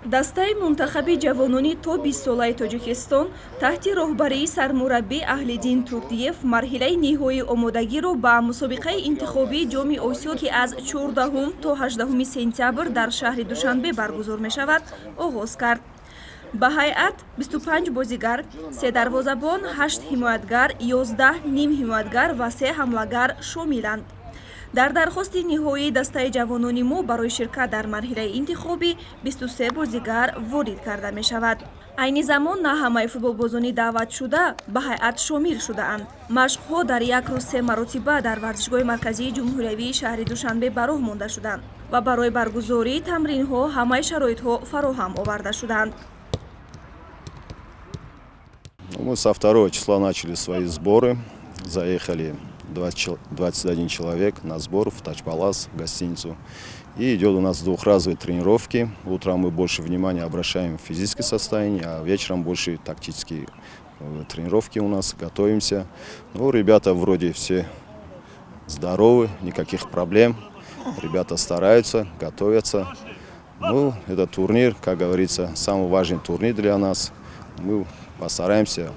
дастаи мунтахаби ҷавонони то 20 солаи Тоҷикистон таҳти роҳбарии сармураббӣ Аҳлиддин Турдиев марҳилаи ниҳоии омодагиро ба мусобиқаи интихобии ҷоми Осиё ки аз 14 то 18 сентябр дар шаҳри Душанбе баргузор мешавад, оғоз кард. Ба ҳайат 25 бозигар, 3 дарвозабон, 8 ҳимоятгар, 11 нимҳимоятгар ва 3 ҳамлагар шомиланд. дар дархости ниҳоии дастаи ҷавонони мо барои ширкат дар марҳилаи интихобӣ 23 бозигар ворид карда мешавад. айни замон на ҳамаи футболбозони даъватшуда ба ҳайат шомил шудаанд. машқҳо дар як рӯз 3 маротиба дар варзишгоҳи марказии ҷумҳуриявии шаҳри Душанбе ба роҳ монда шуданд ва барои баргузории тамринҳо ҳамаи шароитҳо фароҳам оварда шуданд. Мы со 2 числа начали свои сборы, заехали 21 человек на сбор в Тач-Палас, в гостиницу. И идет у нас двухразовые тренировки. Утром мы больше внимания обращаем в физическое состояние, а вечером больше тактические тренировки у нас, готовимся. Ну, ребята вроде все здоровы, никаких проблем. Ребята стараются, готовятся. Ну, этот турнир, как говорится, самый важный турнир для нас. Мы постараемся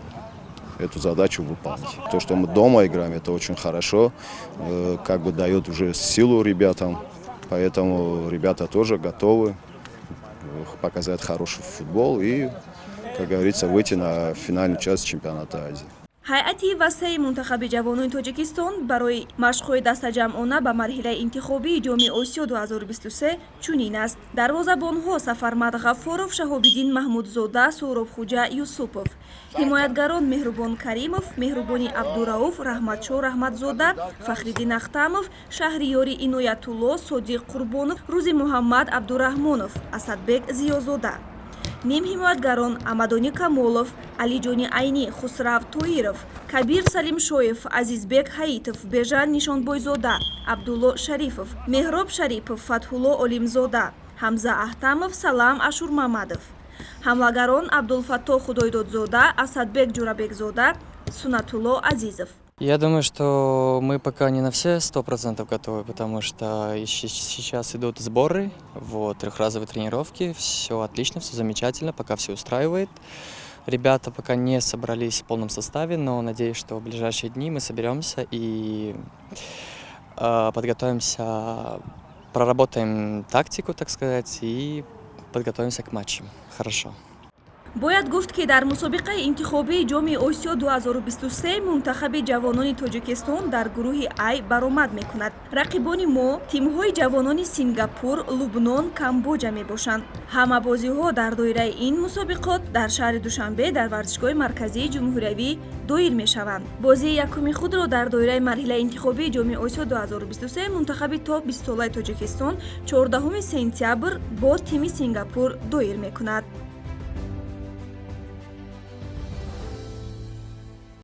эту задачу выполнить. То, что мы дома играем, это очень хорошо, как бы дает уже силу ребятам, поэтому ребята тоже готовы показать хороший футбол и, как говорится, выйти на финальную часть чемпионата Азии. ҳайати васеи мунтахаби ҷавонони Тоҷикистон барои машқҳои дастаҷамъона ба марҳилаи интихобии ҷоми Осиё 2023 чунин аст. дарвозабонҳо Сафармад Ғаффоров, Шаҳобиддин Маҳмудзода, Суҳробхӯҷа Юсупов, ҳимоятгарон Меҳрубон Каримов, Меҳрубони Абдурауф, Раҳматшо Раҳматзода, Фахриддин Ахтамов, Шаҳриёри Иноятулло, Содиқ Қурбонов, Рӯзи Муҳаммад Абдурахмонов, Асадбек Зиёзода. нимҳимоятгарон Амадони Камолов, Алиҷони Айнӣ, Хусрав Тоиров, Кабир Салимшоев, Азизбек Ҳаитов, Бежан Нишонбойзода, Абдулло Шарифов, Меҳроб Шарипов, Фатҳулло Олимзода, Ҳамза Аҳтамов, Салам Ашурмамадов. ҳамлагарон Абдулфатто Худойдодзода, Асадбек Ҷурабекзода, Сунатулло Азизов. Я думаю, что мы пока не на все 100% готовы, потому что сейчас идут сборы, вот, трехразовые тренировки, все отлично, все замечательно, пока все устраивает. Ребята пока не собрались в полном составе, но надеюсь, что в ближайшие дни мы соберемся и подготовимся, проработаем тактику, так сказать, и подготовимся к матчам. Хорошо. бояд гуфт ки дар мусобиқаи интихобии ҷоми Осиё 2023 мунтахаби ҷавонони Тоҷикистон дар гурӯҳи А баромад мекунад. рақибони мо тимҳои ҷавонони Сингапур, Лубнон, Камбоҷа мебошанд. ҳама бозиҳо дар доираи ин мусобиқот дар шаҳри Душанбе дар варзишгоҳи марказии ҷумҳуриявӣ доир мешаванд. бозии якуми худро дар доираи марҳилаи интихобии ҷоми Осиё 2023 мунтахаби то 20 солаи Тоҷикистон 14 сентябр бо тими Сингапур доир мекунад.